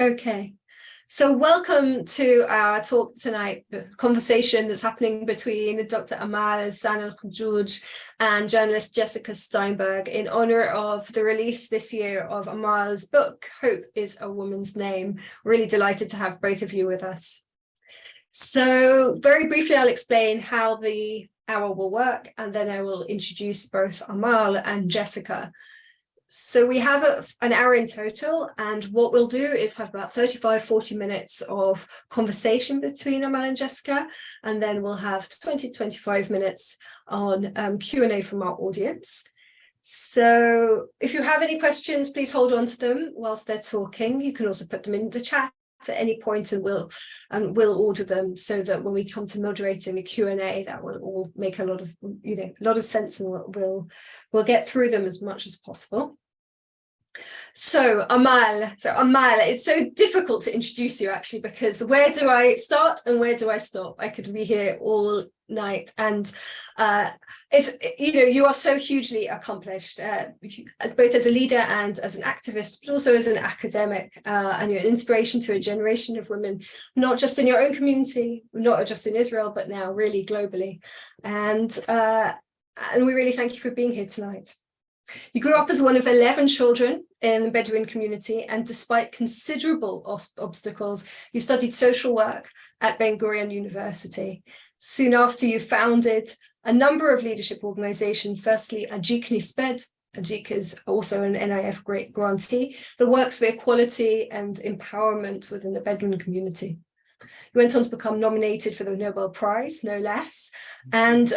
Okay, so welcome to our talk tonight, a conversation that's happening between Dr. Amal Elsana Alh'jooj and journalist Jessica Steinberg in honor of the release this year of Amal's book, Hope is a Woman's Name. Really delighted to have both of you with us. So very briefly, I'll explain how the hour will work, and then I will introduce both Amal and Jessica. So we have an hour in total, and what we'll do is have about 35-40 minutes of conversation between Amal and Jessica, and then we'll have 20-25 minutes on Q&A from our audience. So if you have any questions, please hold on to them whilst they're talking. You can also put them in the chat at any point, and we'll order them so that when we come to moderating the Q&A, that will all make a lot of sense, and we'll get through them as much as possible. So Amal, it's so difficult to introduce you actually, because where do I start and where do I stop? I could be here all night, and you are so hugely accomplished, both as a leader and as an activist, but also as an academic, and you're an inspiration to a generation of women, not just in your own community, not just in Israel, but now really globally. And we really thank you for being here tonight. You grew up as one of 11 children in the Bedouin community, and despite considerable obstacles, you studied social work at Ben Gurion University. Soon after, you founded a number of leadership organizations, firstly Ajik Nisped. Ajik is also an NIF grantee that works for equality and empowerment within the Bedouin community. You went on to become nominated for the Nobel Prize, no less. And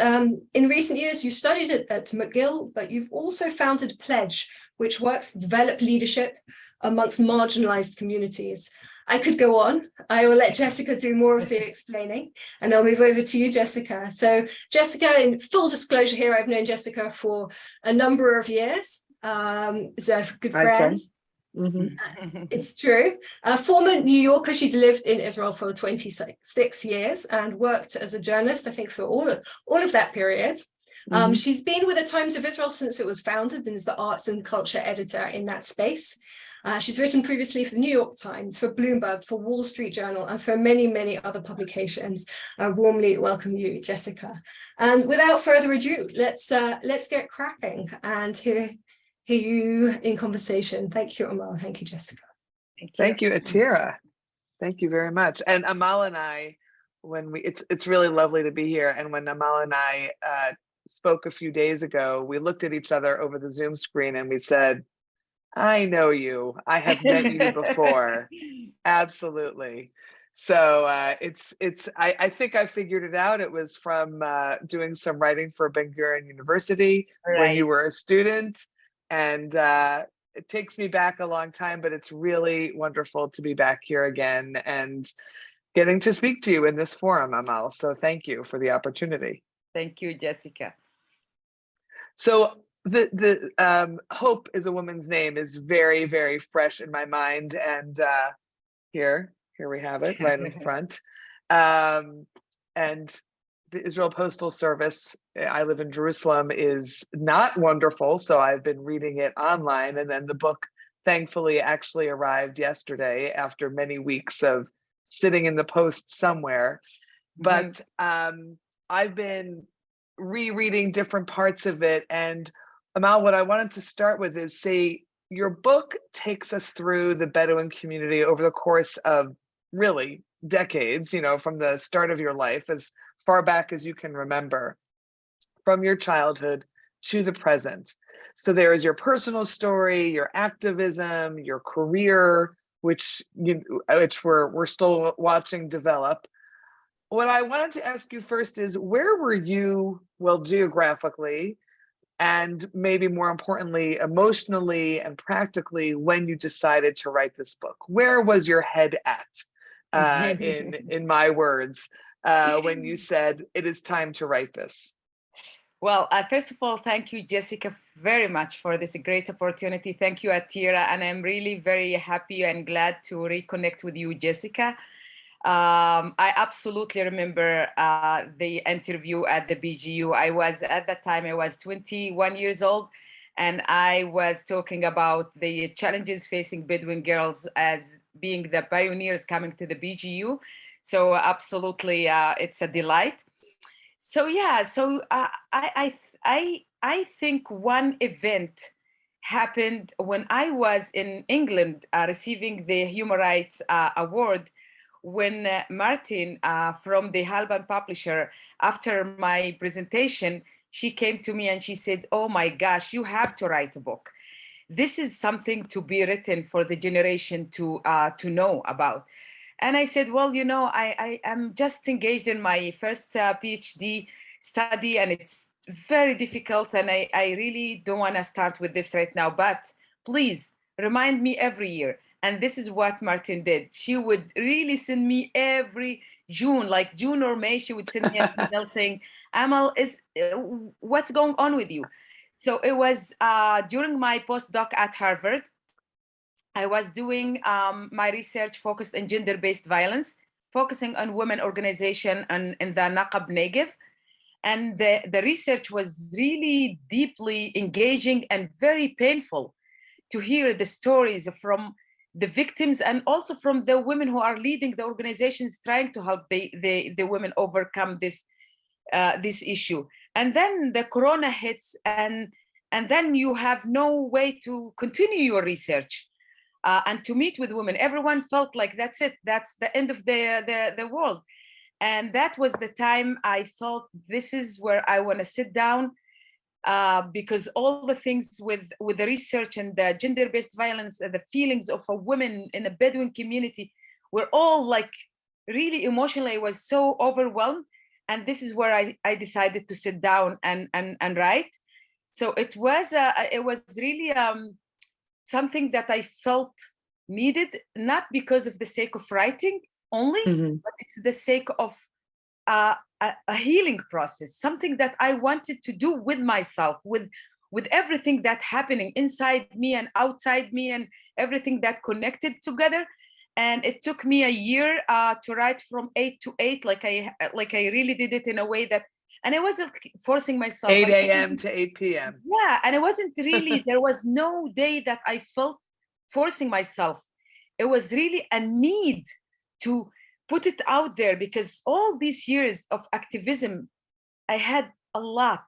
in recent years, you studied at McGill, but you've also founded Pledge, which works to develop leadership amongst marginalized communities. I could go on. I will let Jessica do more of the explaining, and I'll move over to you, Jessica. So Jessica, in full disclosure here, I've known Jessica for a number of years. So good friends. Mm-hmm. It's true. Former New Yorker, she's lived in Israel for 26 years and worked as a journalist, I think, for all of that period. Mm-hmm. She's been with the Times of Israel since it was founded and is the arts and culture editor in that space. She's written previously for the New York Times, for Bloomberg, for Wall Street Journal, and for many, many other publications. I warmly welcome you, Jessica. And without further ado, let's get cracking and hear you in conversation. Thank you, Amal. Thank you, Jessica. Thank you, Atira. Thank you very much. And Amal and I, it's really lovely to be here. And when Amal and I spoke a few days ago, we looked at each other over the Zoom screen and we said, I know you. I have met you before. Absolutely. So I think I figured it out. It was from doing some writing for Ben Gurion University when you were a student. And it takes me back a long time, but it's really wonderful to be back here again and getting to speak to you in this forum, Amal. So thank you for the opportunity. Thank you, Jessica. So the Hope is a Woman's Name is very, very fresh in my mind. And here we have it right in front. And the Israel Postal Service, I live in Jerusalem, is not wonderful. So I've been reading it online. And then the book, thankfully, actually arrived yesterday after many weeks of sitting in the post somewhere. But I've been rereading different parts of it. And Amal, what I wanted to start with is say, your book takes us through the Bedouin community over the course of really decades, from the start of your life, as far back as you can remember, from your childhood to the present. So there is your personal story, your activism, your career, which we're still watching develop. What I wanted to ask you first is, where were you, well, geographically, and maybe more importantly, emotionally and practically, when you decided to write this book? Where was your head at, in my words, when you said it is time to write this? Well, first of all, thank you, Jessica, very much for this great opportunity. Thank you, Atira, and I'm really very happy and glad to reconnect with you, Jessica. I absolutely remember the interview at the BGU. At that time, I was 21 years old, and I was talking about the challenges facing Bedouin girls as being the pioneers coming to the BGU. So absolutely, it's a delight. So yeah, so I think one event happened when I was in England receiving the Human Rights Award, when Martin from the Halban publisher, after my presentation, she came to me and she said, "Oh my gosh, you have to write a book. This is something to be written for the generation to know about." And I said, "Well, you know, I am just engaged in my first PhD study, and it's very difficult, and I really don't want to start with this right now, but please remind me every year." And this is what Martin did. She would really send me every June, like June or May, she would send me an email saying, "Amal, what's going on with you?" So it was during my postdoc at Harvard. I was doing my research focused on gender-based violence, focusing on women organization and in the Naqab Negev. And the research was really deeply engaging and very painful to hear the stories from the victims and also from the women who are leading the organizations trying to help the women overcome this issue. And then the corona hits, and then you have no way to continue your research and to meet with women. Everyone felt like that's it, that's the end of the world. And that was the time I felt this is where I want to sit down, because all the things with the research and the gender-based violence and the feelings of a woman in a Bedouin community were all like really emotionally, I was so overwhelmed. And this is where I decided to sit down and write. So it was really something that I felt needed, not because of the sake of writing only, but it's the sake of a healing process, something that I wanted to do with myself, with everything that's happening inside me and outside me and everything that connected together. And it took me a year to write from 8 to 8, like I really did it in a way that, and I wasn't forcing myself. 8 a.m. to 8 p.m. Yeah, and it wasn't really, there was no day that I felt forcing myself. It was really a need to put it out there, because all these years of activism, I had a lot,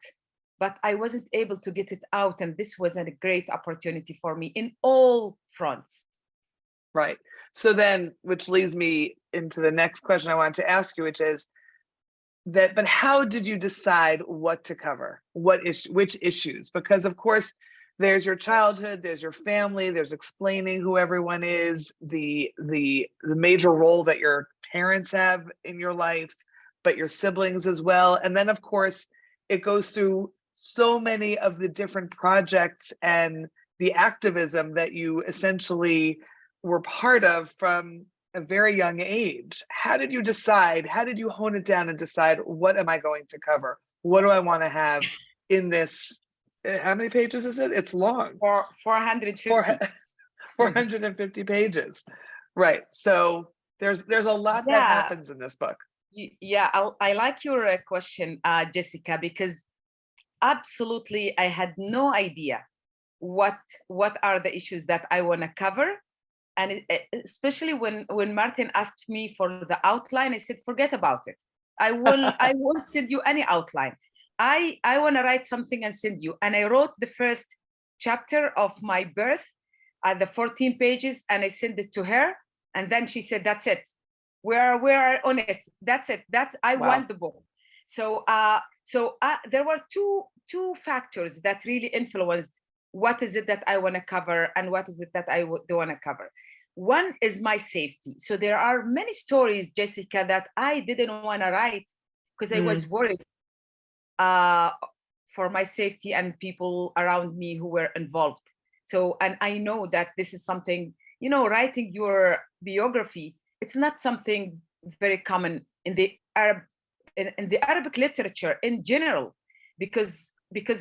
but I wasn't able to get it out. And this was a great opportunity for me in all fronts. Right. So then, which leads me into the next question I wanted to ask you, which is that, but how did you decide what to cover? Which issues? Because of course, there's your childhood, there's your family, there's explaining who everyone is, the major role that your parents have in your life, but your siblings as well. And then of course, it goes through so many of the different projects and the activism that you essentially were part of from a very young age. How did you decide? How did you hone it down and decide, what am I going to cover? What do I want to have in this? How many pages is it? It's long. 450. 450 pages. Right. So there's a lot that happens in this book. Yeah, I like your question, Jessica, because absolutely I had no idea what are the issues that I want to cover. And especially when Martin asked me for the outline, I said, forget about it. I won't send you any outline. I want to write something and send you. And I wrote the first chapter of my birth, the 14 pages, and I sent it to her. And then she said, that's it. We're on it. That's it. I want the book. So there were two factors that really influenced what is it that I want to cover and what is it that I don't want to cover. One is my safety. So there are many stories, Jessica, that I didn't want to write because I was worried for my safety and people around me who were involved. So, and I know that this is something, writing your biography, it's not something very common in the Arabic literature in general, because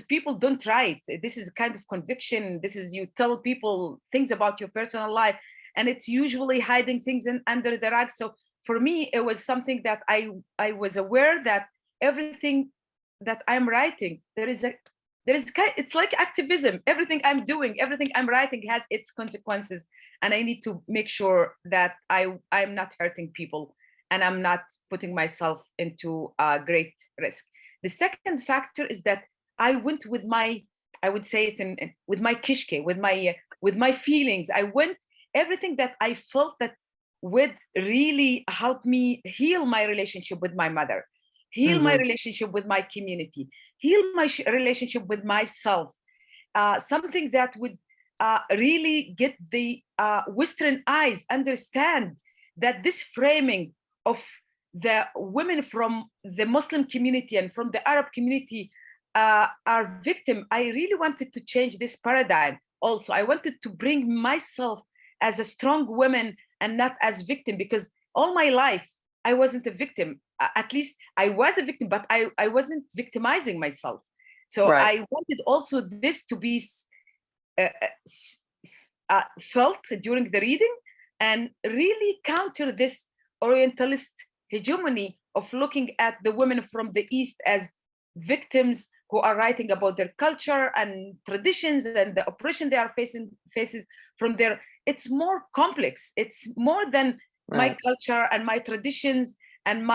people don't write. This is a kind of conviction. This is, you tell people things about your personal life, and it's usually hiding things under the rug. So for me, it was something that I was aware that everything that I'm writing, there is it's like activism. Everything I'm doing, everything I'm writing has its consequences. And I need to make sure that I'm not hurting people and I'm not putting myself into a great risk. The second factor is that I went with my, I would say it with my kishke, with my feelings. I went everything that I felt that would really help me heal my relationship with my mother, heal my relationship with my community, heal my relationship with myself. Something that would really get the Western eyes understand that this framing of the women from the Muslim community and from the Arab community are victim. I really wanted to change this paradigm. Also, I wanted to bring myself as a strong woman and not as victim, because all my life I wasn't a victim. At least I was a victim, but I wasn't victimizing myself. So I wanted also this to be felt during the reading and really counter this Orientalist hegemony of looking at the women from the East as victims who are writing about their culture and traditions and the oppression they are faces from their. It's more complex. It's more than my culture and my traditions and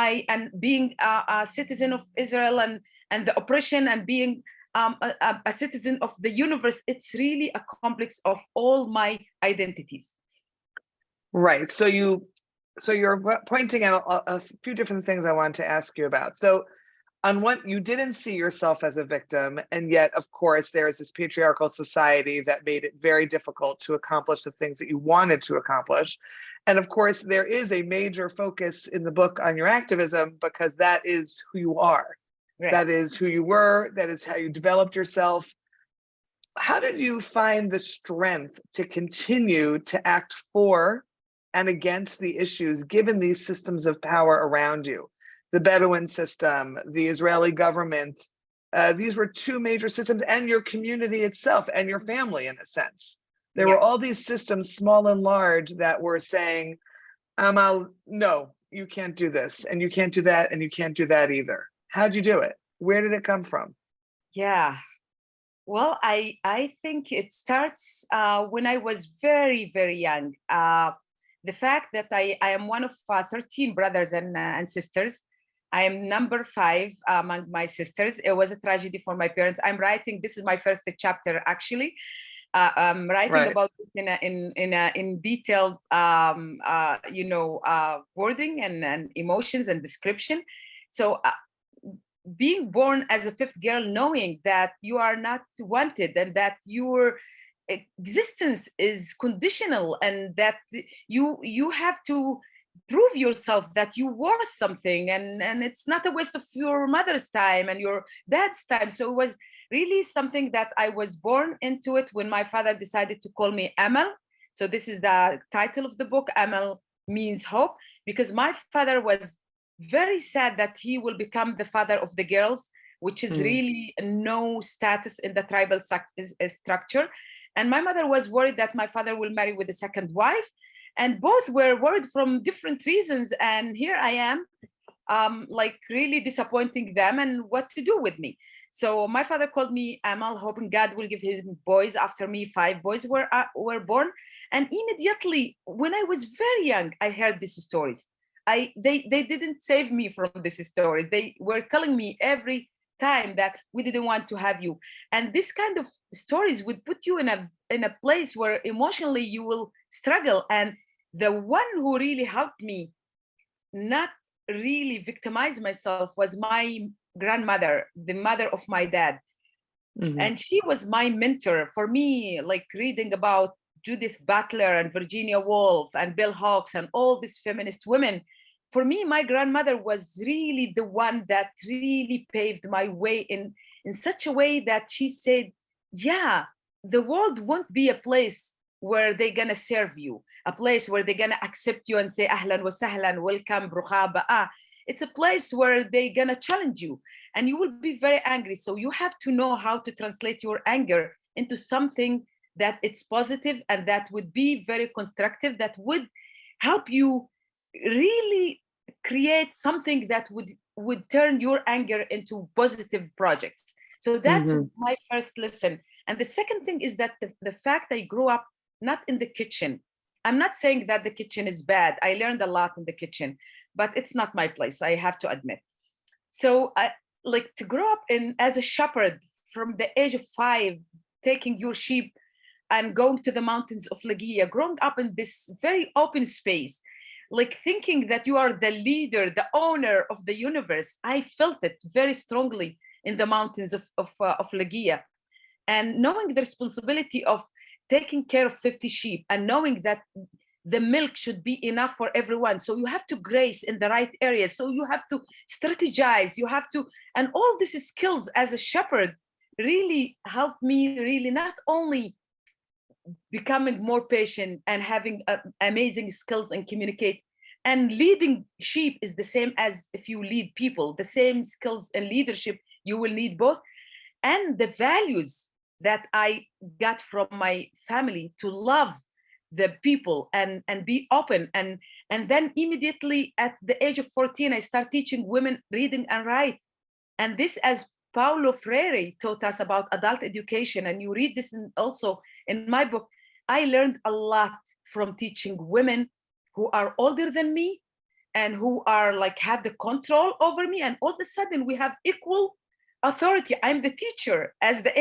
being a citizen of Israel and the oppression and being a citizen of the universe. It's really a complex of all my identities. Right. So you're pointing out a few different things I wanted to ask you about. So on one, you didn't see yourself as a victim, and yet, of course, there is this patriarchal society that made it very difficult to accomplish the things that you wanted to accomplish. And of course, there is a major focus in the book on your activism, because that is who you are. Right. That is who you were. That is how you developed yourself. How did you find the strength to continue to act for and against the issues, given these systems of power around you? The Bedouin system, the Israeli government, these were two major systems, and your community itself and your family, in a sense. There were all these systems, small and large, that were saying, Amal, no, you can't do this, and you can't do that, and you can't do that either. How'd you do it? Where did it come from? Yeah, well, I think it starts when I was very, very young. The fact that I am one of 13 brothers and sisters. I am number 5 among my sisters. It was a tragedy for my parents. I'm writing, this is my first chapter, actually. I'm writing about this in detailed, wording and emotions and description. So being born as a 5th girl, knowing that you are not wanted and that your existence is conditional and that you have to prove yourself that you worth something, and it's not a waste of your mother's time and your dad's time. So it was really something that I was born into it when my father decided to call me Amal. So this is the title of the book. Amal means hope, because my father was very sad that he will become the father of the girls, which is really no status in the tribal structure. And my mother was worried that my father will marry with a second wife. And both were worried from different reasons. And here I am, like really disappointing them and what to do with me. So my father called me Amal, hoping God will give him boys. After me, 5 boys were born. And immediately, when I was very young, I heard these stories. They didn't save me from this story. They were telling me every time that we didn't want to have you. And this kind of stories would put you in a place where emotionally you will struggle. And the one who really helped me not really victimize myself was my grandmother, the mother of my dad. And she was my mentor for me, like reading about Judith Butler and Virginia Woolf and Bell Hooks and all these feminist women. For me, my grandmother was really the one that really paved my way in such a way that she said, yeah, the world won't be a place where they're gonna serve you, a place where they're gonna accept you and say, ahlan wa sahlan, welcome, brukha ba'a. It's a place where they're gonna challenge you and you will be very angry. So you have to know how to translate your anger into something that it's positive and that would be very constructive, that would help you really create something that would turn your anger into positive projects. So that's Mhm. my first lesson. And the second thing is that the fact I grew up not in the kitchen. I'm not saying that the kitchen is bad. I learned a lot in the kitchen, but it's not my place, I have to admit. So I like to grow up in as a shepherd from the age of 5, taking your sheep and going to the mountains of Lagia, growing up in this very open space, like thinking that you are the leader, the owner of the universe. I felt it very strongly in the mountains of Lagia. And knowing the responsibility of taking care of 50 sheep and knowing that the milk should be enough for everyone. So you have to graze in the right area. So you have to strategize, you have to, and all these skills as a shepherd really helped me really not only becoming more patient and having amazing skills and communicate, and leading sheep is the same as if you lead people, the same skills and leadership, you will need both. And the values that I got from my family to love the people and be open. And then immediately at the age of 14, I start teaching women reading and write. And this, as Paulo Freire taught us about adult education, and you read this also in my book, I learned a lot from teaching women who are older than me and who are like have the control over me. And all of a sudden we have equal authority. I'm the teacher at the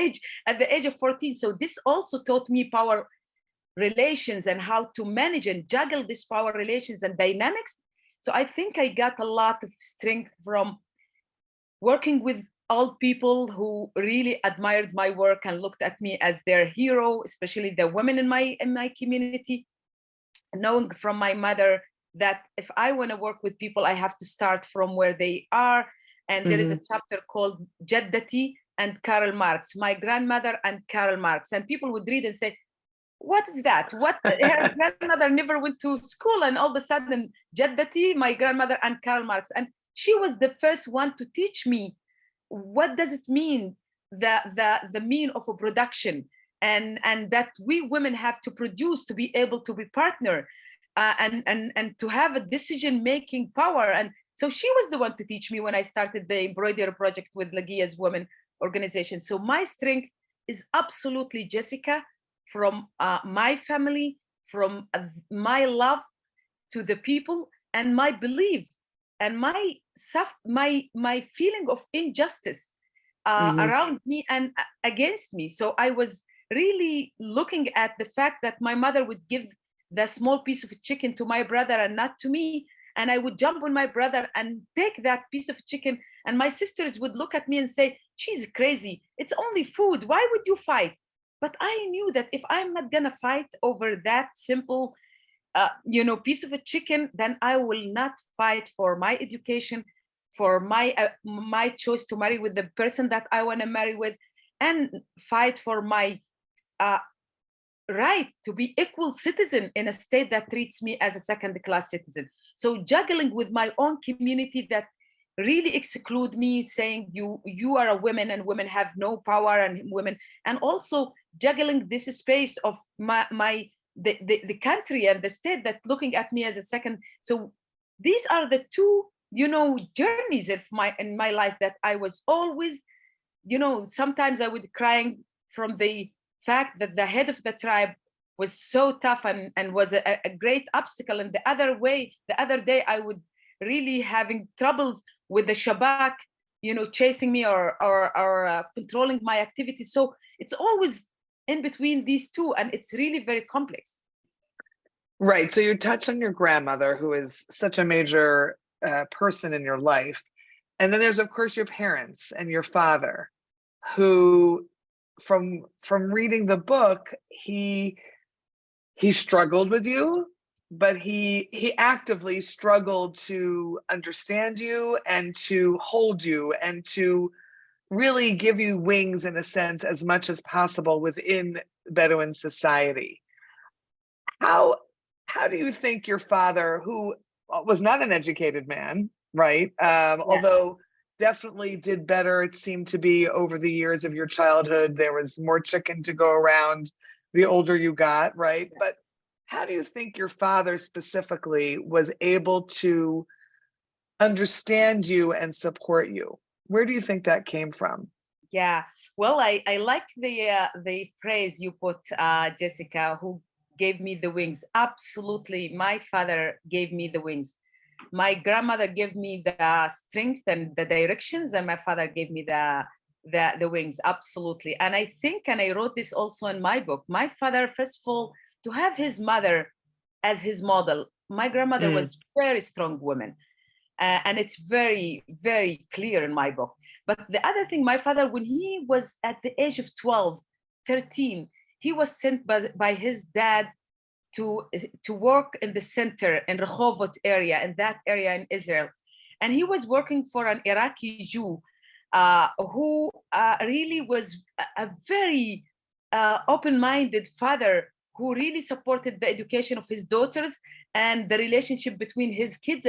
age of 14. So this also taught me power relations and how to manage and juggle this power relations and dynamics. So I think I got a lot of strength from working with old people who really admired my work and looked at me as their hero, especially the women in my community. Knowing from my mother that if I want to work with people, I have to start from where they are. And there is a chapter called Jaddati and Karl Marx, my grandmother and Karl Marx. And people would read and say, what is that? What? Her grandmother never went to school, and all of a sudden, Jaddati, my grandmother, and Karl Marx. And she was the first one to teach me what does it mean, the mean of a production, and that we women have to produce to be able to be partner, and to have a decision-making power. And so she was the one to teach me when I started the embroidery project with Lagia's Women Organization. So my strength is absolutely Jessica, from my family, from my love to the people, and my belief, and my feeling of injustice around me and against me. So I was really looking at the fact that my mother would give the small piece of chicken to my brother and not to me. And I would jump on my brother and take that piece of chicken. And my sisters would look at me and say, she's crazy. It's only food. Why would you fight? But I knew that if I'm not going to fight over that simple, piece of a chicken, then I will not fight for my education, for my choice to marry with the person that I want to marry with, and fight for my right to be equal citizen in a state that treats me as a second-class citizen. So juggling with my own community that really exclude me, saying you are a woman and women have no power, and women, and also juggling this space of the country and the state that looking at me as a second. So these are the two journeys in my life that I was always, sometimes I would crying from the fact that the head of the tribe was so tough and was a great obstacle, and the other day I would really having troubles with the Shabak, chasing me or controlling my activities. So it's always in between these two, and it's really very complex. Right. So you touched on your grandmother, who is such a major person in your life. And then there's, of course, your parents and your father, who from reading the book, he struggled with you, but he actively struggled to understand you and to hold you and to really give you wings, in a sense, as much as possible within Bedouin society. How do you think your father, who was not an educated man, right? Although definitely did better, it seemed to be, over the years of your childhood, there was more chicken to go around the older you got, right? But how do you think your father specifically was able to understand you and support you? Where do you think that came from? Yeah, well, I like the phrase you put, Jessica, who gave me the wings. Absolutely, my father gave me the wings. My grandmother gave me the strength and the directions, and my father gave me the wings. Absolutely, and I think, and I wrote this also in my book. My father, first of all, to have his mother as his model. My grandmother Mm. was very strong woman, and it's very, very clear in my book. But the other thing, my father, when he was at the age of 12, 13, he was sent by his dad to work in the center in Rehovot area, in that area in Israel. And he was working for an Iraqi Jew who really was a very open-minded father who really supported the education of his daughters and the relationship between his kids.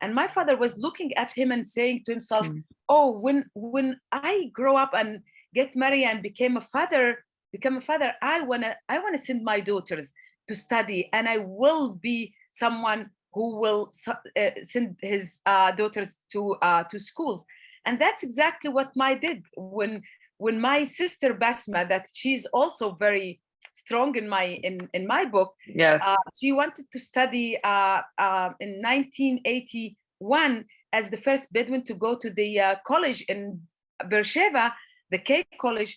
And my father was looking at him and saying to himself, oh, when I grow up and get married and become a father, I wanna send my daughters to study, and I will be someone who will send his daughters to schools. And that's exactly what I did when my sister Basma, that she's also very strong in my book. Yes. She wanted to study in 1981 as the first Bedouin to go to the college in Beersheba, the K college.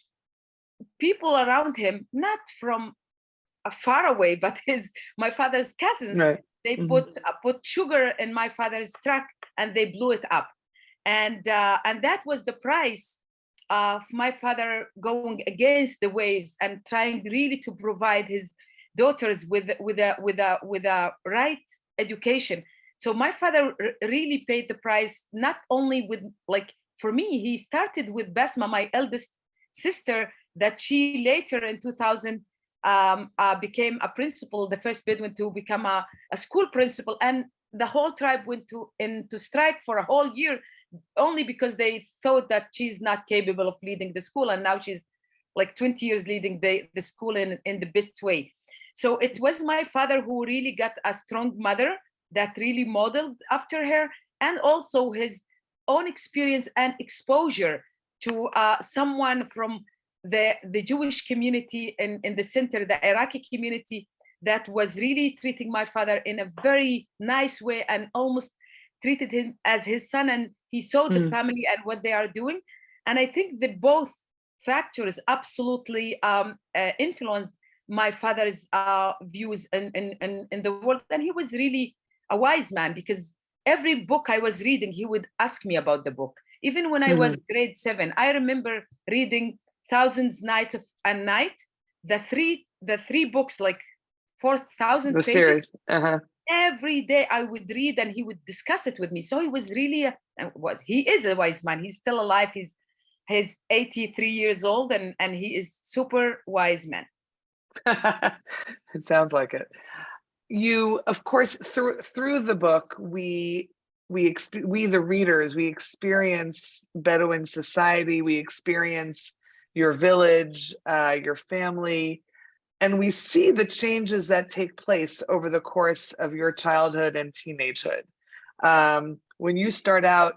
People around him, not from far away, but my father's cousins, Right. they Mhm. put sugar in my father's truck and they blew it up, and that was the price of my father going against the waves and trying really to provide his daughters with a right education. So my father really paid the price, not only with, like, for me, he started with Basma, my eldest sister, that she later in 2000 became a principal, the first Bedouin to become a school principal, and the whole tribe went into strike for a whole year only because they thought that she's not capable of leading the school, and now she's like 20 years leading the school in the best way. So it was my father who really got a strong mother that really modeled after her, and also his own experience and exposure to someone from the Jewish community in the center, the Iraqi community, that was really treating my father in a very nice way and almost treated him as his son. And he saw the family and what they are doing. And I think that both factors absolutely influenced my father's views in the world. And he was really a wise man, because every book I was reading, he would ask me about the book. Even when I was grade 7, I remember reading Thousands Nights and Night, the three books, like 4,000 The pages. series. Every day I would read, and he would discuss it with me. So he was really he is a wise man. He's still alive. He's 83 years old, and he is super wise man. It sounds like it. You, of course, through the book, we the readers, we experience Bedouin society, we experience your village, your family, and we see the changes that take place over the course of your childhood and teenagehood. When you start out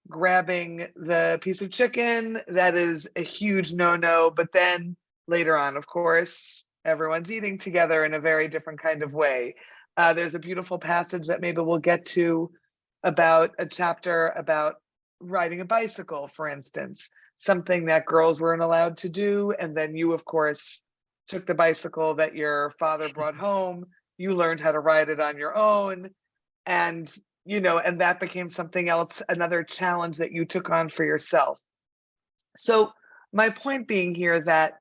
grabbing the piece of chicken, that is a huge no-no, but then later on, of course, everyone's eating together in a very different kind of way. There's a beautiful passage that maybe we'll get to about a chapter about riding a bicycle, for instance, something that girls weren't allowed to do. And then you, of course, took the bicycle that your father brought home. You learned how to ride it on your own. And, and that became something else, another challenge that you took on for yourself. So my point being here that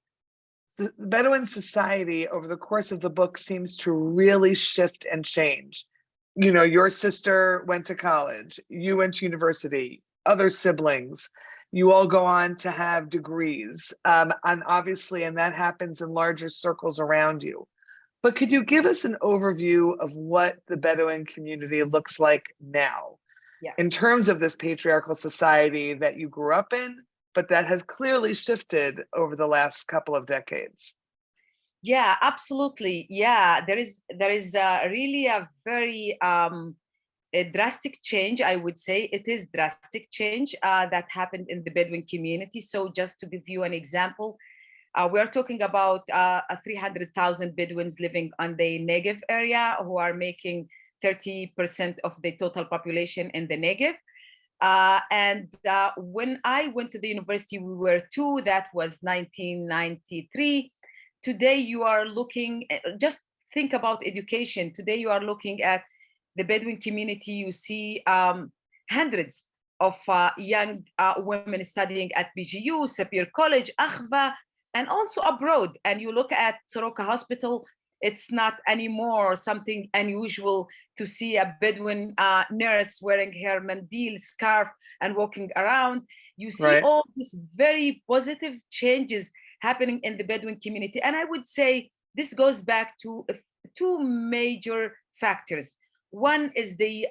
the Bedouin society over the course of the book seems to really shift and change. Your sister went to college, you went to university, other siblings, you all go on to have degrees, and obviously, and that happens in larger circles around you. But could you give us an overview of what the Bedouin community looks like now, in terms of this patriarchal society that you grew up in, but that has clearly shifted over the last couple of decades? Yeah, absolutely. Yeah, there is really a very a drastic change. I would say it is drastic change that happened in the Bedouin community. So just to give you an example, we're talking about 300,000 Bedouins living on the Negev area, who are making 30% of the total population in the Negev. When I went to the university, we were two. That was 1993. Today, you are looking, just think about education. Today, you are looking at the Bedouin community. You see hundreds of young women studying at BGU, Sapir College, Akhva, and also abroad. And you look at Soroka Hospital, it's not anymore something unusual to see a Bedouin nurse wearing her mandil scarf and walking around. You see all these very positive changes happening in the Bedouin community. And I would say this goes back to two major factors. One is the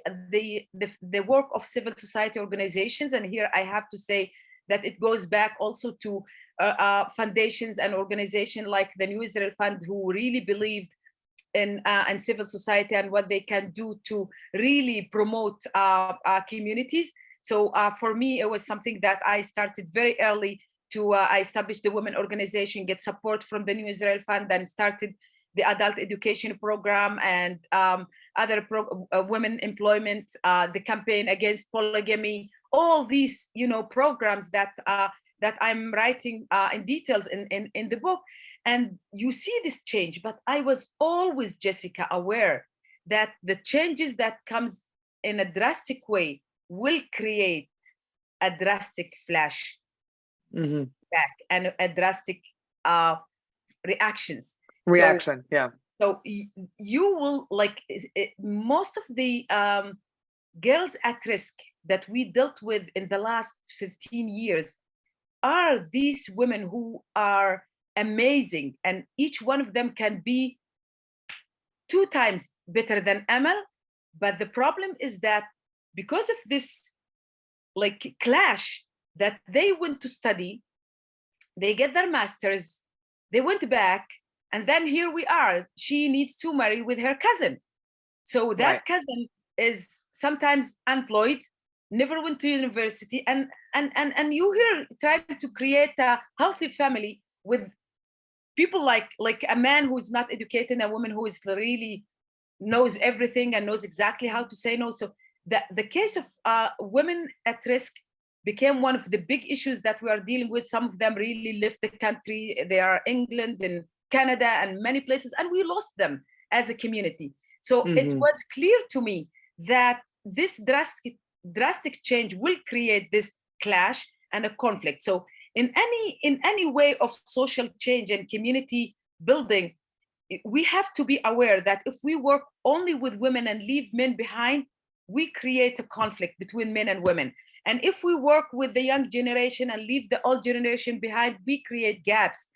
work of civil society organizations. And here I have to say that it goes back also to foundations and organizations like the New Israel Fund, who really believed in civil society and what they can do to really promote communities. So for me, it was something that I started very early to I established the women organization, get support from the New Israel Fund, and started the adult education program and other women employment, the campaign against polygamy, all these programs that I'm writing in details in the book. And you see this change, but I was always, Jessica, aware that the changes that comes in a drastic way will create a drastic flash back and a drastic reactions. So you will, like, most of the girls at risk that we dealt with in the last 15 years are these women who are amazing, and each one of them can be 2 times better than Amal. But the problem is that because of this clash, that they went to study, they get their masters, they went back, and then here we are. She needs to marry with her cousin. So that cousin is sometimes unemployed, never went to university, and you here trying to create a healthy family with people like a man who is not educated, a woman who is really knows everything and knows exactly how to say no. So the case of women at risk became one of the big issues that we are dealing with. Some of them really left the country. They are England and Canada and many places, and we lost them as a community. So it was clear to me that this drastic change will create this clash and a conflict. So in any way of social change and community building, we have to be aware that if we work only with women and leave men behind, we create a conflict between men and women. And if we work with the young generation and leave the old generation behind, we create gaps.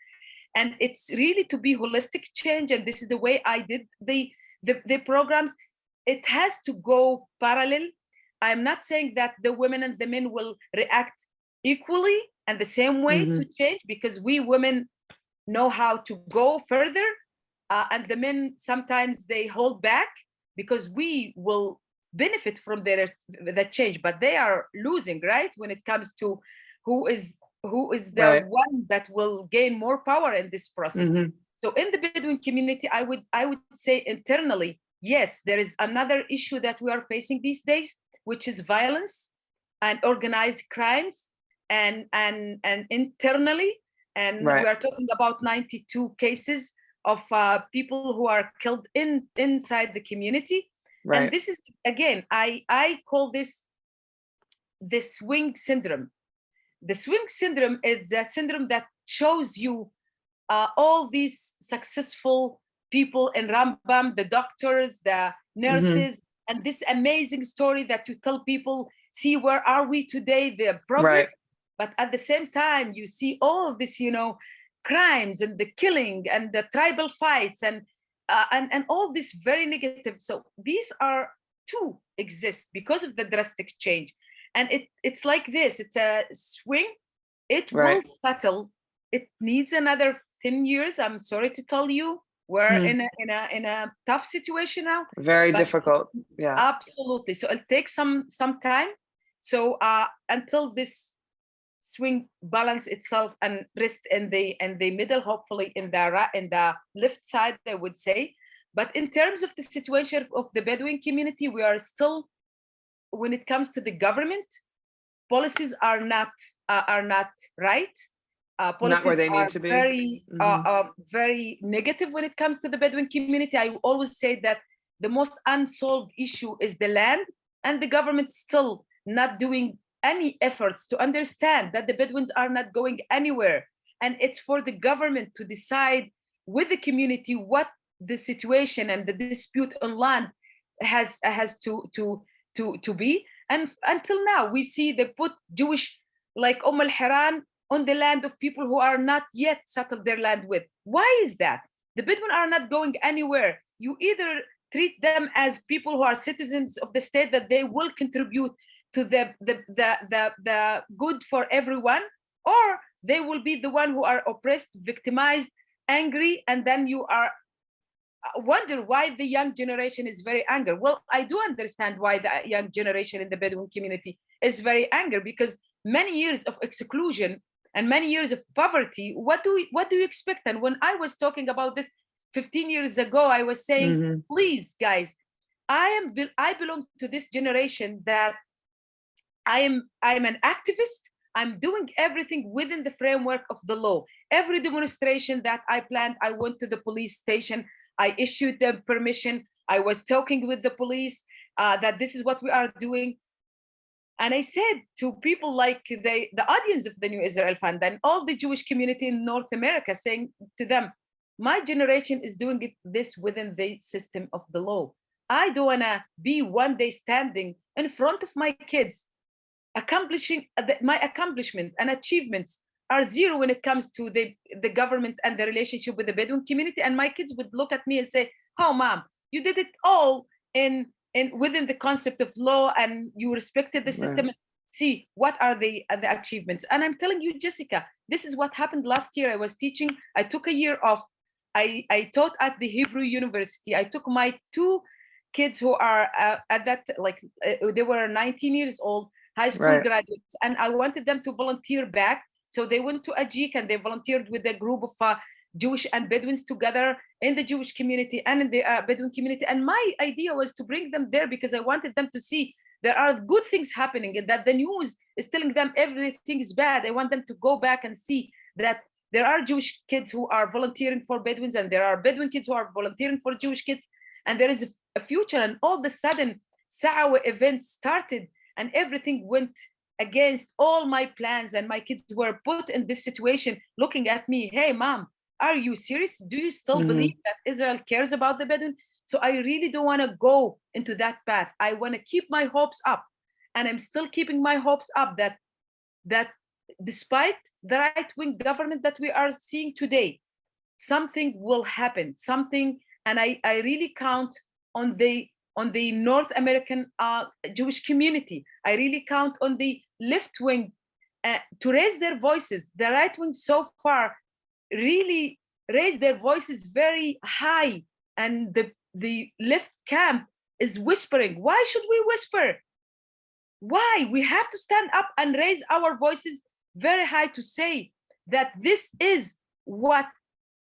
And it's really to be holistic change. And this is the way I did the programs. It has to go parallel. I'm not saying that the women and the men will react equally and the same way to change, because we women know how to go further. And the men, sometimes they hold back because we will benefit from the change, but they are losing, right? When it comes to who is the one that will gain more power in this process. So in the Bedouin community, I would say internally, yes, there is another issue that we are facing these days, which is violence and organized crimes, and internally, and we are talking about 92 cases of people who are killed inside the community. And this is, again, I call this the swing syndrome. The swing syndrome is that syndrome that shows you all these successful people in Rambam, the doctors, the nurses, and this amazing story that you tell people, see, where are we today, the progress. But at the same time, you see all of this, crimes and the killing and the tribal fights and all this very negative. So these are two exist because of the drastic change. And it's like this, it's a swing. It will settle. It needs another 10 years, I'm sorry to tell you, We're in a tough situation now. Very difficult. Yeah. Absolutely. So it'll take some time. So until this swing balance itself and rest in the middle, hopefully in the left side, I would say. But in terms of the situation of the Bedouin community, we are still, when it comes to the government, policies are not right. Policies not where they are need to be. Very very negative when it comes to the Bedouin community. I always say that the most unsolved issue is the land, and the government still not doing any efforts to understand that the Bedouins are not going anywhere, and it's for the government to decide with the community what the situation and the dispute on land has to be. And until now, we see they put Jewish, like Haran, on the land of people who are not yet settled their land with. Why is that? The Bedouin are not going anywhere. You either treat them as people who are citizens of the state, that they will contribute to the good for everyone, or they will be the one who are oppressed, victimized, angry, and then you are wonder why the young generation is very angry. Well, I do understand why the young generation in the Bedouin community is very angry, because many years of exclusion and many years of poverty, what do you expect? And when I was talking about this 15 years ago, I was saying, please, guys, I belong to this generation that I'm an activist. I'm doing everything within the framework of the law. Every demonstration that I planned, I went to the police station. I issued them permission. I was talking with the police that this is what we are doing. And I said to people like the audience of the New Israel Fund and all the Jewish community in North America, saying to them, my generation is doing this within the system of the law. I don't want to be one day standing in front of my kids, accomplishing my accomplishment and achievements are zero when it comes to the government and the relationship with the Bedouin community. And my kids would look at me and say, oh, mom, you did it all in within the concept of law, and you respected the system. Right. See, what are the achievements? And I'm telling you, Jessica, this is what happened last year. I was teaching. I took a year off. I taught at the Hebrew University. I took my two kids who are at that, they were 19 years old, high school graduates, and I wanted them to volunteer back. So they went to Ajik and they volunteered with a group of Jewish and Bedouins together in the Jewish community and in the Bedouin community. And my idea was to bring them there because I wanted them to see there are good things happening, and that the news is telling them everything is bad. I want them to go back and see that there are Jewish kids who are volunteering for Bedouins, and there are Bedouin kids who are volunteering for Jewish kids, and there is a future. And all of a sudden, Sawa event started, and everything went against all my plans, and my kids were put in this situation looking at me, hey, mom, are you serious? Do you still believe that Israel cares about the Bedouin? So I really don't want to go into that path. I want to keep my hopes up, and I'm still keeping my hopes up that despite the right-wing government that we are seeing today, something will happen, and I really count on the North American Jewish community. I really count on the left wing to raise their voices. The right wing so far really raised their voices very high, and the left camp is whispering. Why should we whisper? Why? We have to stand up and raise our voices very high to say that this is what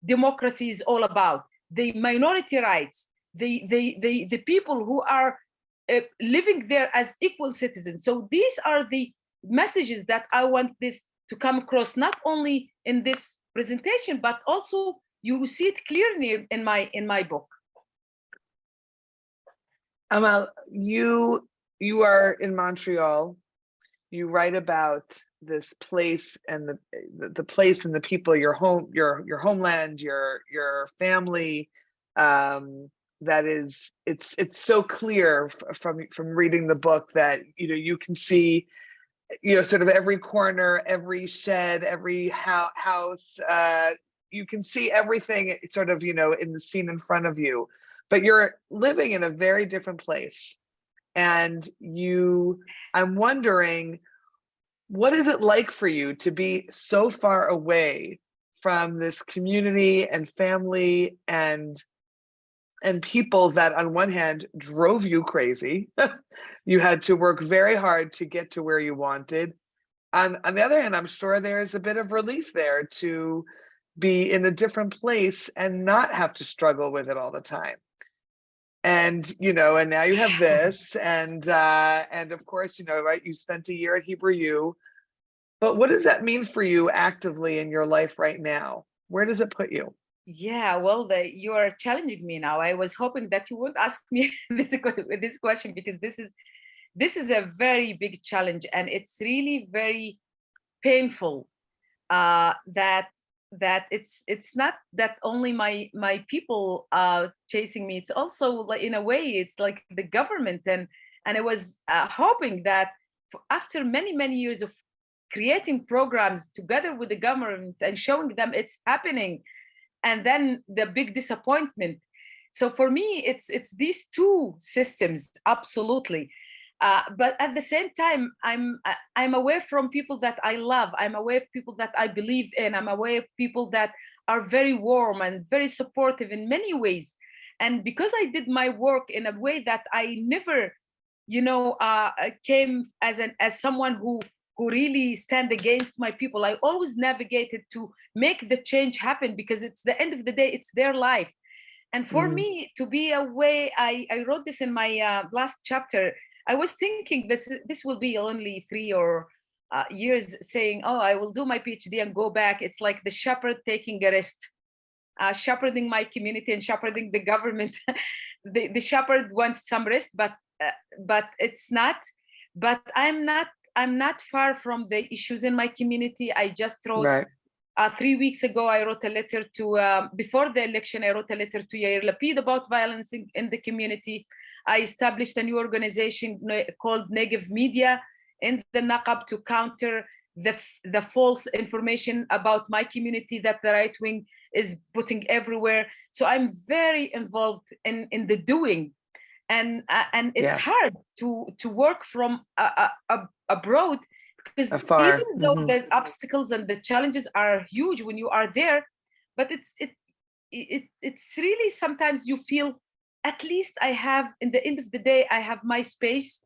democracy is all about. The minority rights, the people who are living there as equal citizens. So these are the messages that I want this to come across, not only in this presentation, but also you see it clearly in my book. Amal, you are in Montreal. You write about this place and the place and the people, your home, your homeland, your family. That is, it's so clear from reading the book that you can see sort of every corner, every shed, every house. You can see everything sort of in the scene in front of you, but you're living in a very different place. And I'm wondering, what is it like for you to be so far away from this community and family and people that on one hand drove you crazy. You had to work very hard to get to where you wanted. On the other hand, I'm sure there's a bit of relief there to be in a different place and not have to struggle with it all the time. And, you know, and now you have this, and of course, you know, right, you spent a year at Hebrew U, but what does that mean for you actively in your life right now? Where does it put you? Yeah, well, you are challenging me now. I was hoping that you would ask me this question, because this is a very big challenge, and it's really very painful. That it's not that only my people chasing me. It's also, like, in a way, it's like the government, and I was hoping that after many years of creating programs together with the government and showing them it's happening, and then the big disappointment. So for me, it's these two systems, absolutely. But at the same time, I'm away from people that I love. I'm away of people that I believe in. I'm away of people that are very warm and very supportive in many ways. And because I did my work in a way that I never, you know, came as someone who really stand against my people. I always navigated to make the change happen, because it's the end of the day, it's their life. And for me to be away, I wrote this in my last chapter. I was thinking this will be only 3 years, saying, oh, I will do my PhD and go back. It's like the shepherd taking a rest, shepherding my community and shepherding the government. The shepherd wants some rest, but it's not. But I'm not far from the issues in my community. I just wrote, Right. 3 weeks ago, I wrote a letter to, before the election, I wrote a letter to Yair Lapid about violence in the community. I established a new organization called Negev Media in the Naqab to counter the false information about my community that the right wing is putting everywhere. So I'm very involved in the doing. And it's hard to work from abroad, because Afar. even though the obstacles and the challenges are huge when you are there, but it's really, sometimes you feel, at least I have, in the end of the day, I have my space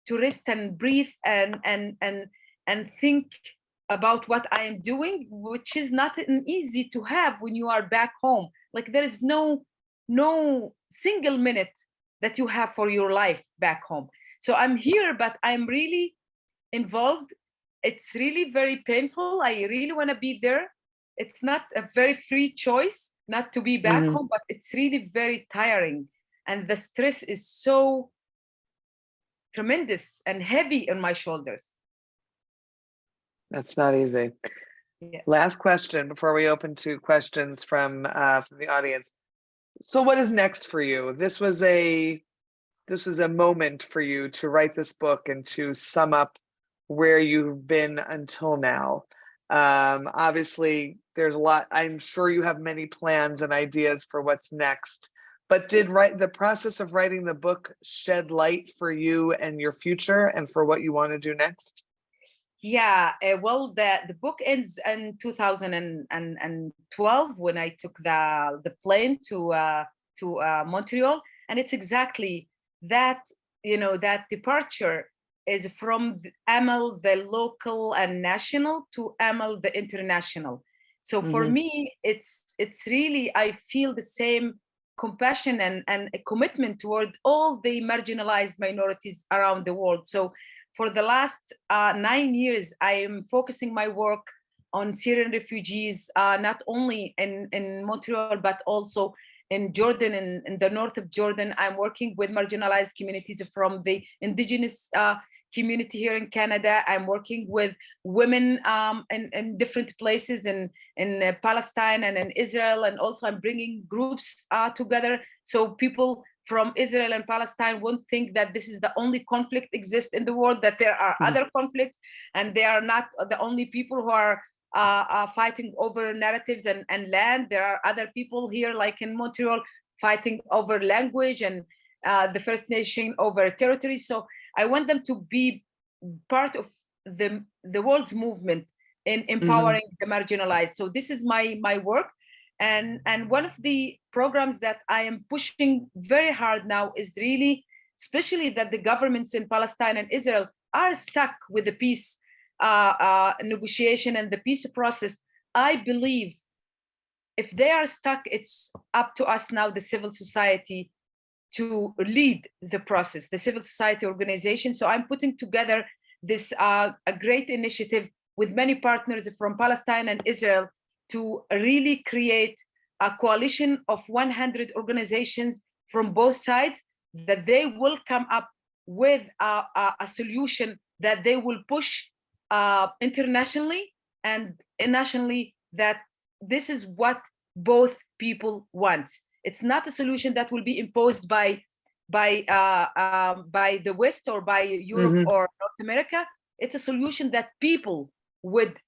to rest and breathe and think about what I am doing, which is not easy to have when you are back home. Like, there is no single minute that you have for your life back home. So I'm here, but I'm really involved. It's really very painful. I really want to be there. It's not a very free choice not to be back home, but it's really very tiring. And the stress is so tremendous and heavy on my shoulders. That's not easy. Yeah. Last question before we open to questions from the audience. So what is next for you? This was a moment for you to write this book and to sum up where you've been until now. Obviously, there's a lot. I'm sure you have many plans and ideas for what's next. But did the process of writing the book shed light for you and your future and for what you want to do next? Yeah, well, the book ends in 2012 when I took the plane to Montreal, and it's exactly that. You know, that departure is from Amal, the local and national, to Amal, the international. So for me, it's really, I feel the same compassion and a commitment toward all the marginalized minorities around the world. So for the last 9 years, I am focusing my work on Syrian refugees, not only in Montreal, but also in Jordan, in the north of Jordan. I'm working with marginalized communities from the indigenous community here in Canada. I'm working with women in different places in Palestine and in Israel. And also I'm bringing groups together, so people from Israel and Palestine won't think that this is the only conflict exists in the world, that there are other conflicts, and they are not the only people who are fighting over narratives and land. There are other people here, like in Montreal, fighting over language, and the First Nation over territory. So I want them to be part of the world's movement in empowering the marginalized. So this is my work. And one of the programs that I am pushing very hard now is really, especially that the governments in Palestine and Israel are stuck with the peace negotiation and the peace process. I believe if they are stuck, it's up to us now, the civil society, to lead the process, the civil society organization. So I'm putting together this a great initiative with many partners from Palestine and Israel to really create a coalition of 100 organizations from both sides, that they will come up with a solution that they will push internationally and nationally, that this is what both people want. It's not a solution that will be imposed by the West or by Europe or North America. It's a solution that people would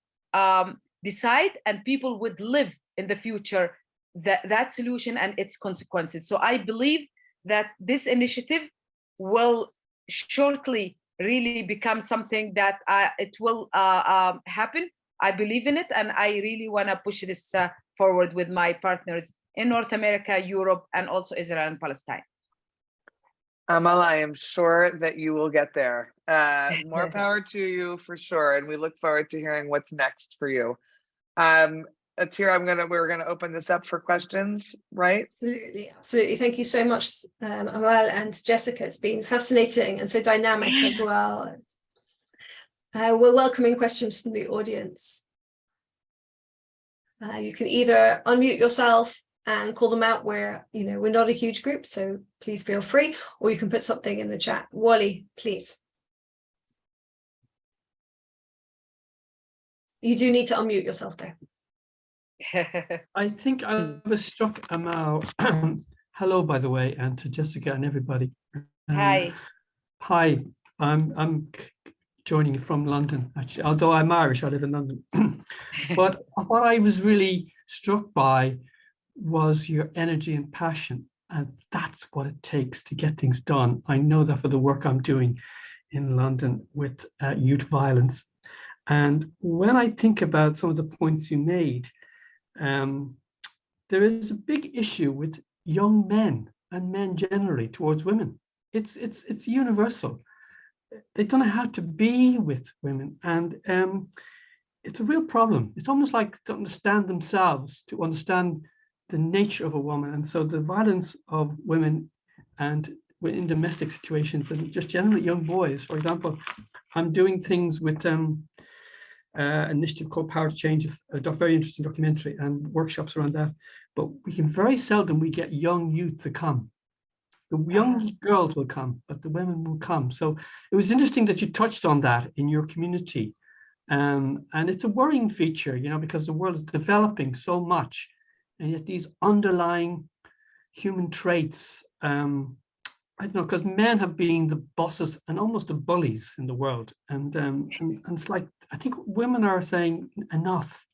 decide, and people would live in the future that solution and its consequences. So I believe that this initiative will shortly really become something that it will happen. I believe in it, and I really want to push this forward with my partners in North America, Europe, and also Israel and Palestine. Amal, I am sure that you will get there. More power to you for sure, and we look forward to hearing what's next for you. Atira, we're gonna open this up for questions, right? Absolutely, absolutely. Thank you so much, Amal and Jessica. It's been fascinating and so dynamic as well. We're welcoming questions from the audience. You can either unmute yourself and call them out. We're not a huge group, so please feel free, or you can put something in the chat. Wally, please. You do need to unmute yourself though. I think I was struck, Amal. Hello, by the way, and to Jessica and everybody. Hi. Hi, I'm joining from London, actually, although I'm Irish, I live in London. But what I was really struck by was your energy and passion, and that's what it takes to get things done. I know that for the work I'm doing in London with youth violence. And when I think about some of the points you made, there is a big issue with young men and men generally towards women. It's universal. They don't know how to be with women, and it's a real problem. It's almost like to understand themselves, to understand the nature of a woman. And so the violence of women and in domestic situations, and just generally young boys, for example, I'm doing things with initiative called Power to Change, a very interesting documentary and workshops around that. But we can very seldom get young youth to come. The young girls will come, but the women will come. So it was interesting that you touched on that in your community. And it's a worrying feature, because the world is developing so much, and yet these underlying human traits, I don't know, because men have been the bosses and almost the bullies in the world. And it's like, I think women are saying enough,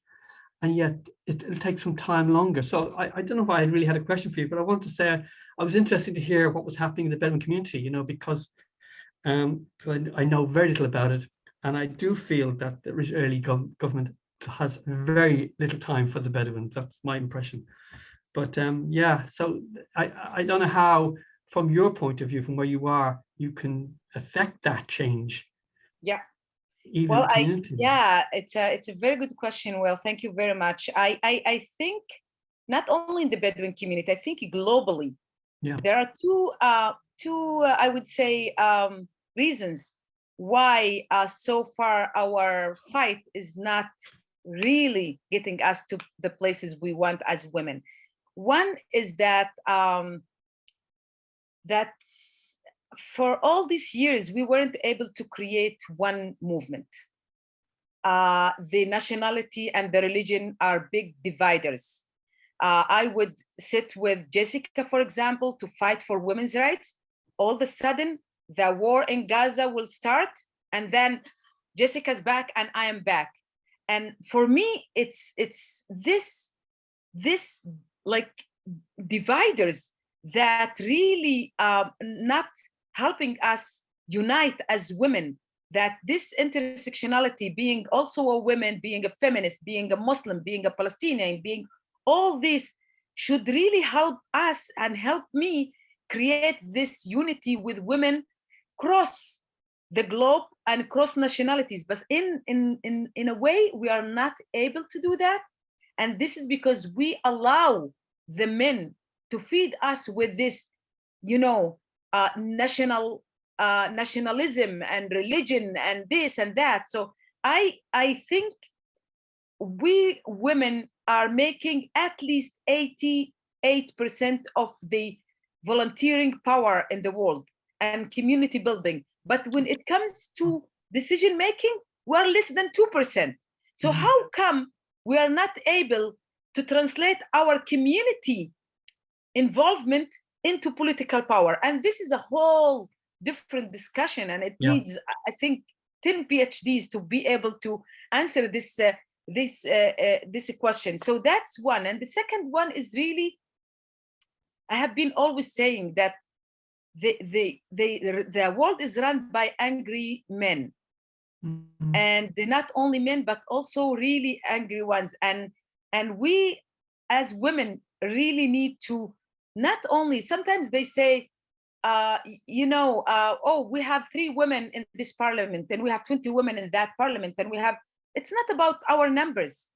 and yet it'll take some time longer. So I don't know if I really had a question for you, but I want to say I was interested to hear what was happening in the Bedouin community, because I know very little about it. And I do feel that the Israeli government has very little time for the Bedouins. That's my impression. But yeah, so I don't know how, from your point of view, from where you are, you can affect that change. Yeah. Well, it's a very good question. Well, thank you very much. I think not only in the Bedouin community, I think globally, there are two I would say reasons why so far our fight is not really getting us to the places we want as women. One is that for all these years, we weren't able to create one movement. The nationality and the religion are big dividers. I would sit with Jessica, for example, to fight for women's rights. All of a sudden, the war in Gaza will start, and then Jessica's back and I am back. And for me, it's this like dividers that really not helping us unite as women that this intersectionality, being also a woman, being a feminist, being a Muslim, being a Palestinian, being all this, should really help us and help me create this unity with women across the globe and across nationalities. But in a way, we are not able to do that. And this is because we allow the men to feed us with this, nationalism and religion and this and that. So I think we women are making at least 88% of the volunteering power in the world and community building. But when it comes to decision making, we're less than 2%. So how come we are not able to translate our community involvement into political power? And this is a whole different discussion, and it needs, I think, 10 PhDs to be able to answer this question. So that's one. And the second one is really, I have been always saying that the world is run by angry men, and they're not only men but also really angry ones. And we as women really need to not only, sometimes they say, oh, we have 3 women in this parliament and we have 20 women in that parliament, and it's not about our numbers.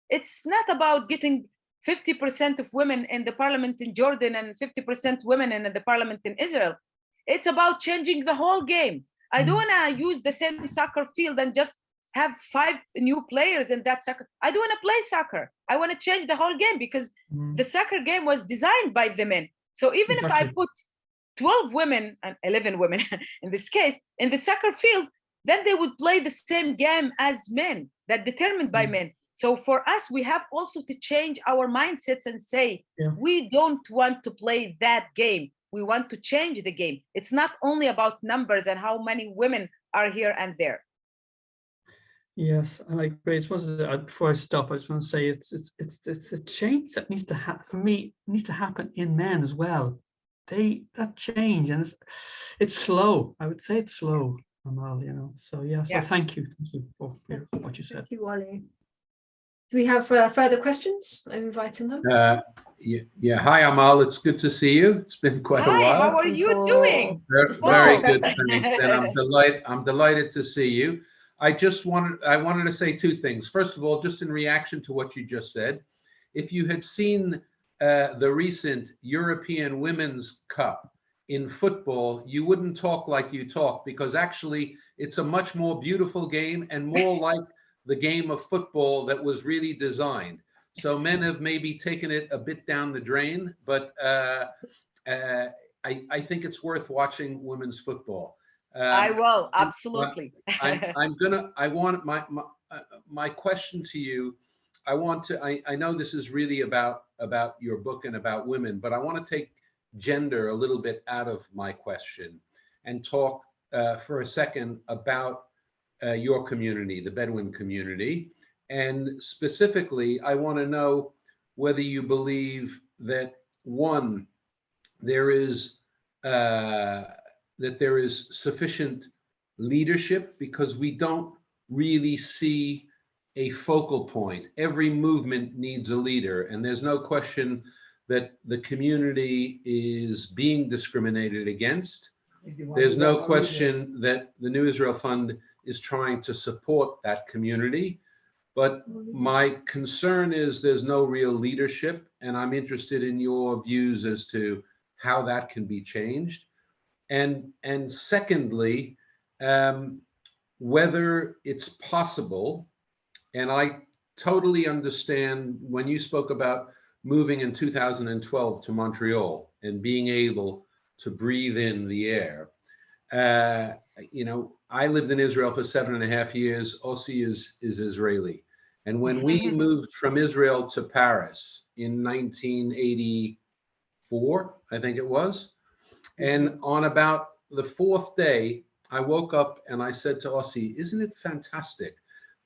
It's not about getting 50% of women in the parliament in Jordan and 50% women in the parliament in Israel. It's about changing the whole game. I don't want to use the same soccer field and just have 5 new players in that soccer. I don't want to play soccer. I want to change the whole game, because the soccer game was designed by the men. So even if I put 12 women and 11 women in this case in the soccer field, then they would play the same game as men, that determined by men. So for us, we have also to change our mindsets and say, we don't want to play that game. We want to change the game. It's not only about numbers and how many women are here and there. Yes, I like Grace. Before I stop, I just want to say it's a change that needs to happen. For me, it needs to happen in men as well. That change, and it's slow. I would say it's slow, Amal. So So thank you for what you said. Thank you, Wally. Do we have further questions? I'm inviting them. Hi, Amal. It's good to see you. It's been quite a while. How are you doing? Very good, thanks. And I'm delighted to see you. I wanted to say 2 things. First of all, just in reaction to what you just said, if you had seen the recent European Women's Cup in football, you wouldn't talk like you talk, because actually it's a much more beautiful game and more like the game of football that was really designed. So men have maybe taken it a bit down the drain, but I think it's worth watching women's football. I will, absolutely. My question to you, I know this is really about your book and about women, but I want to take gender a little bit out of my question and talk for a second about your community, the Bedouin community. And specifically, I want to know whether you believe that, one, there is sufficient leadership, because we don't really see a focal point. Every movement needs a leader, and there's no question that the community is being discriminated against. There's no question that the New Israel Fund is trying to support that community. But my concern is there's no real leadership, and I'm interested in your views as to how that can be changed. And secondly, whether it's possible, and I totally understand when you spoke about moving in 2012 to Montreal and being able to breathe in the air. I lived in Israel for 7.5 years. Ossie is Israeli. And when we moved from Israel to Paris in 1984, I think it was, and on about the 4th day, I woke up and I said to Ossie, isn't it fantastic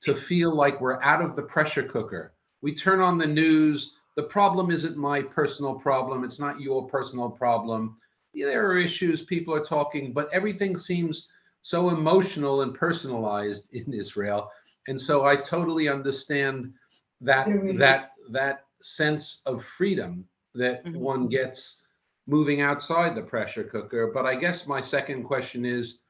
to feel like we're out of the pressure cooker? We turn on the news. The problem isn't my personal problem. It's not your personal problem. There are issues, people are talking, but everything seems so emotional and personalized in Israel. And so I totally understand that that sense of freedom that one gets moving outside the pressure cooker. But I guess my second question is,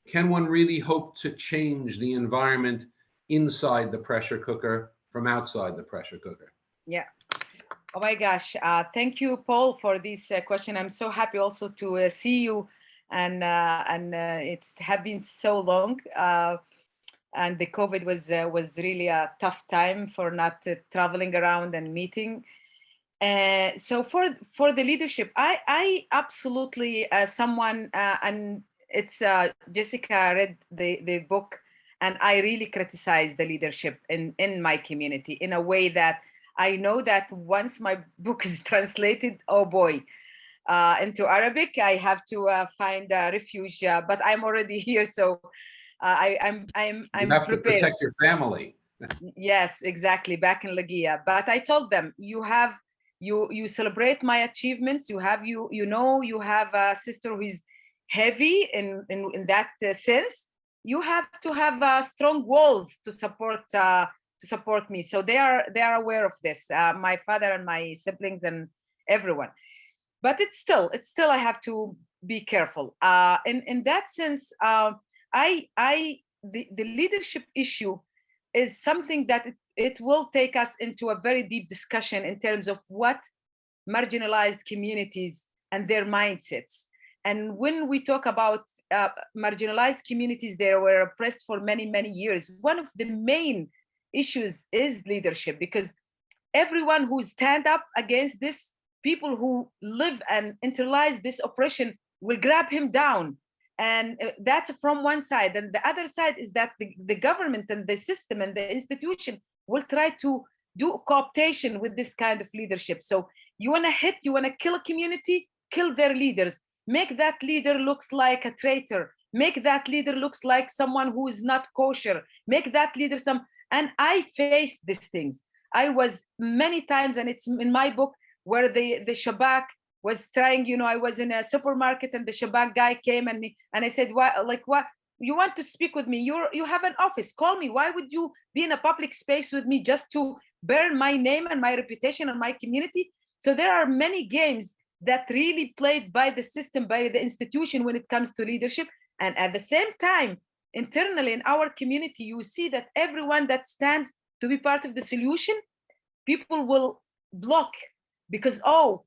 can one really hope to change the environment inside the pressure cooker from outside the pressure cooker? Yeah. Oh my gosh. Thank you, Paul, for this question. I'm so happy also to see you. And it's have been so long. And the COVID was really a tough time for not traveling around and meeting. So for the leadership, I absolutely someone and it's Jessica read the book, and I really criticize the leadership in my community in a way that I know that once my book is translated, oh boy, into Arabic, I have to find a refuge. But I'm already here, so I'm You have prepared. to protect your family. Yes, exactly. Back in Lagia, but I told them you celebrate my achievements. You have a sister who is heavy in that sense. You have to have strong walls to support me. So they are aware of this. My father and my siblings and everyone. But it's still I have to be careful. In that sense, the leadership issue is something that it will take us into a very deep discussion in terms of what marginalized communities and their mindsets. And when we talk about marginalized communities, they were oppressed for many, many years. One of the main issues is leadership, because everyone who stand up against this, people who live and internalize this oppression, will grab him down. And that's from one side. And the other side is that the government and the system and the institution will try to do cooptation with this kind of leadership. So you want to kill a community, kill their leaders, make that leader looks like a traitor, make that leader looks like someone who is not kosher, make that leader and I faced these things. I was many times, and it's in my book, where the Shabak was trying, I was in a supermarket and the Shabak guy came and I said, what you want to speak with me? You have an office, call me. Why would you be in a public space with me just to burn my name and my reputation and my community? So there are many games that really played by the system, by the institution when it comes to leadership. And at the same time, internally in our community, you see that everyone that stands to be part of the solution, people will block because, oh,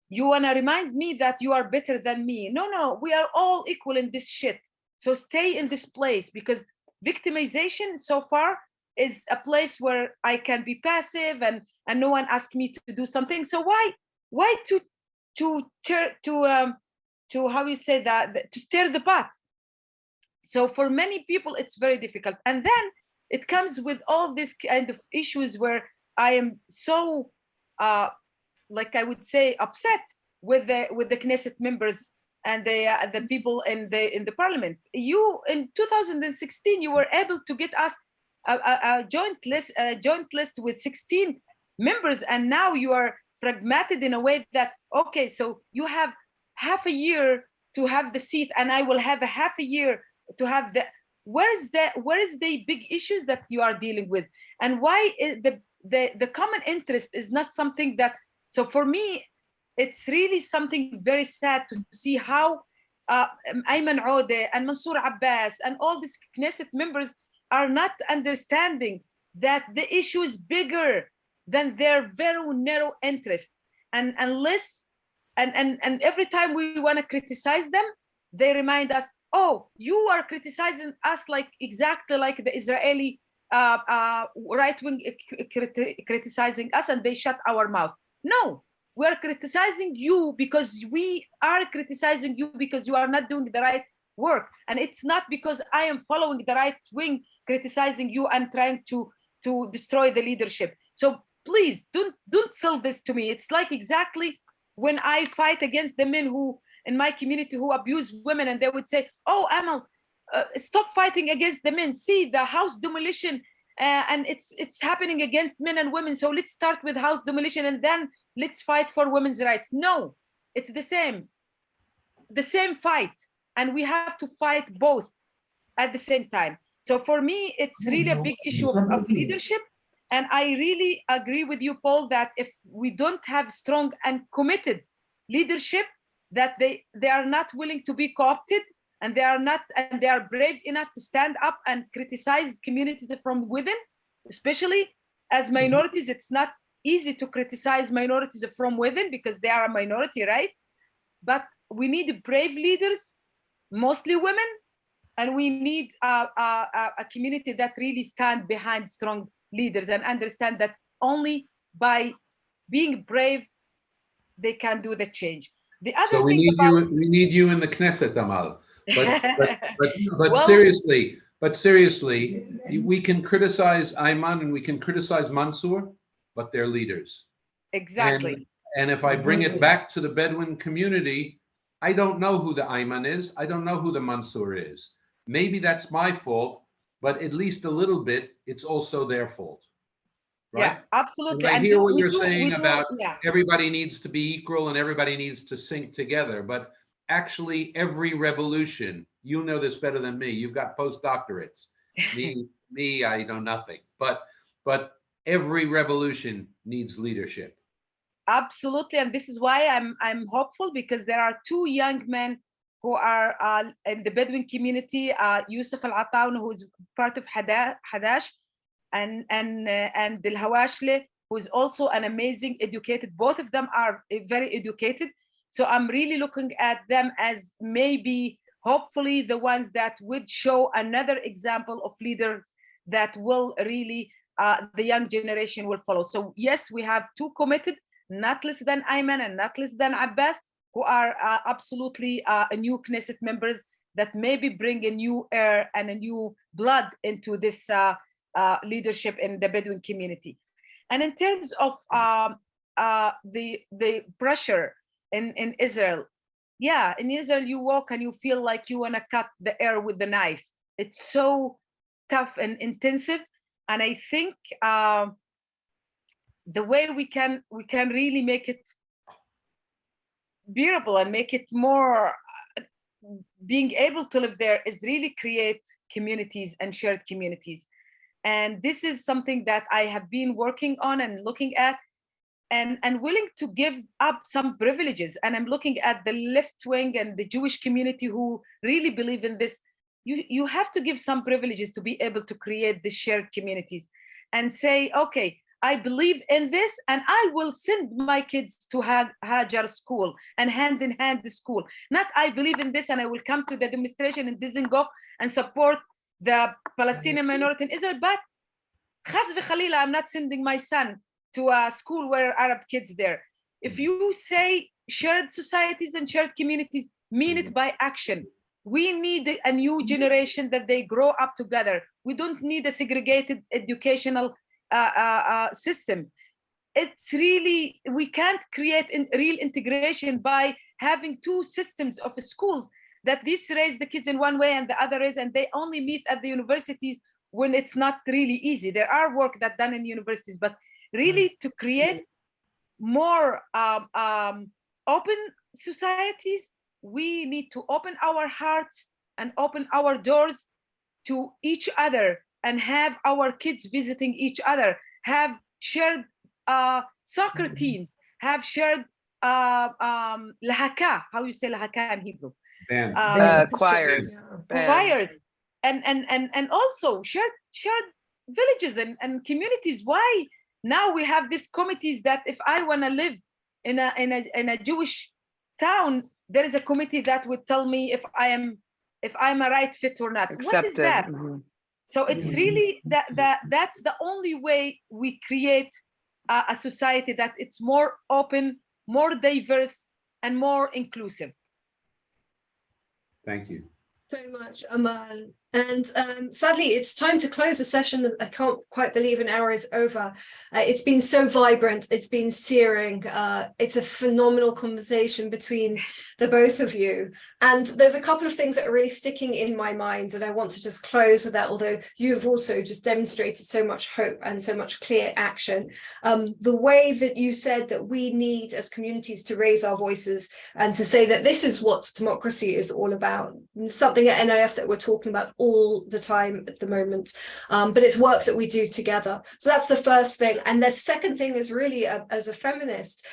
you want to remind me that you are better than me. No, we are all equal in this shit. So stay in this place, because victimization so far is a place where I can be passive and no one asked me to do something. So why to how you say that, to stir the pot? So for many people, it's very difficult. And then it comes with all this kind of issues where I am so, like I would say, upset with the Knesset members and the people in the parliament. You in 2016, you were able to get us a joint list with 16 members, and now you are fragmented in a way that, okay, so you have half a year to have the seat, and I will have a half a year to have the. Where is the big issues that you are dealing with, and why the common interest is not something that? So for me, it's really something very sad to see how Ayman Odeh and Mansour Abbas and all these Knesset members are not understanding that the issue is bigger than their very narrow interest. And unless and every time we want to criticize them, they remind us, oh, you are criticizing us exactly like the Israeli right wing criticizing us, and they shut our mouth. No, we are criticizing you because we are criticizing you because you are not doing the right work. And it's not because I am following the right wing criticizing you and trying to destroy the leadership. So please don't sell this to me. It's like exactly when I fight against the men who in my community who abuse women, and they would say, oh, Amal, stop fighting against the men. See the house demolition, and it's happening against men and women. So let's start with house demolition and then let's fight for women's rights. No, it's the same fight. And we have to fight both. at the same time. So for me, it's really a big issue of leadership. And I really agree with you, Paul, that if we don't have strong and committed leadership, that they are not willing to be co-opted, and they are brave enough to stand up and criticize communities from within, especially as minorities. It's not easy to criticize minorities from within because they are a minority, right? But we need brave leaders, mostly women, and we need a community that really stand behind strong leaders and understand that only by being brave they can do the change. The other So we thing need you in the Knesset, Amal. But Well, seriously, we can criticize Ayman and we can criticize Mansour, but they're leaders. exactly. And if I bring it back to the Bedouin community, I don't know who the Ayman is. I don't know who the Mansour is. Maybe that's my fault, but at least a little bit, it's also their fault. Right? Yeah, absolutely. And I hear what you're saying about yeah. everybody needs to be equal and everybody needs to sync together. But actually, every revolution, you know this better than me. You've got postdoctorates. Me, I know nothing. But every revolution needs leadership. Absolutely, and this is why I'm hopeful, because there are two young men who are in the Bedouin community, Yusuf Al-Ataun, who is part of Hadash, and Al Hawashle, who is also an amazing educated. Both of them are very educated. So I'm really looking at them as maybe, hopefully, the ones that would show another example of leaders that will really, the young generation will follow. So yes, we have two committed, not less than Ayman and not less than Abbas, who are absolutely new Knesset members that maybe bring a new air and a new blood into this leadership in the Bedouin community. And in terms of the pressure in Israel, yeah, in Israel you walk and you feel like you want to cut the air with the knife. It's so tough and intensive, and I think the way we can really make it bearable and make it more being able to live there is really create communities and shared communities. And this is something that I have been working on and looking at, and willing to give up some privileges. And I'm looking at the left wing and the Jewish community who really believe in this. You have to give some privileges to be able to create the shared communities and say, okay, I believe in this, and I will send my kids to Hajar school and hand in hand the school. Not I believe in this and I will come to the demonstration in Dizengoff and support the Palestinian minority in Israel, but khaz v'khalila, I'm not sending my son to a school where Arab kids there. If you say shared societies and shared communities, mean it by action. We need a new generation that they grow up together. We don't need a segregated educational system. It's really, we can't create real integration by having two systems of schools that this raise the kids in one way and the other is, and they only meet at the universities when it's not really easy. There are work that's done in universities, but really to create more open societies, we need to open our hearts and open our doors to each other and have our kids visiting each other, have shared soccer teams, have shared lahaka, how you say lahaka in Hebrew? Choirs. Choirs. And also shared villages and communities. Why now we have these committees that if I want to live in a Jewish town, there is a committee that would tell me if I'm a right fit or not. Accepted. What is that? So it's really that's the only way we create a society that it's more open, more diverse, and more inclusive. Thank you so much, Amal. And sadly, it's time to close the session. I can't quite believe an hour is over. It's been so vibrant. It's been searing. It's a phenomenal conversation between the both of you. And there's a couple of things that are really sticking in my mind, and I want to just close with that, although you have also just demonstrated so much hope and so much clear action. The way that you said that we need as communities to raise our voices and to say that this is what democracy is all about, something something at NIF that we're talking about all the time at the moment, but it's work that we do together. So that's the first thing. And the second thing is really, as a feminist,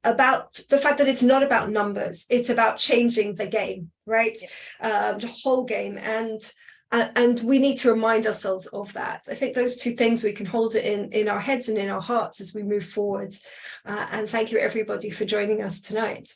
about the fact that it's not about numbers, it's about changing the game, right? The whole game. And we need to remind ourselves of that. I think those two things, we can hold it in our heads and in our hearts as we move forward. And thank you everybody for joining us tonight.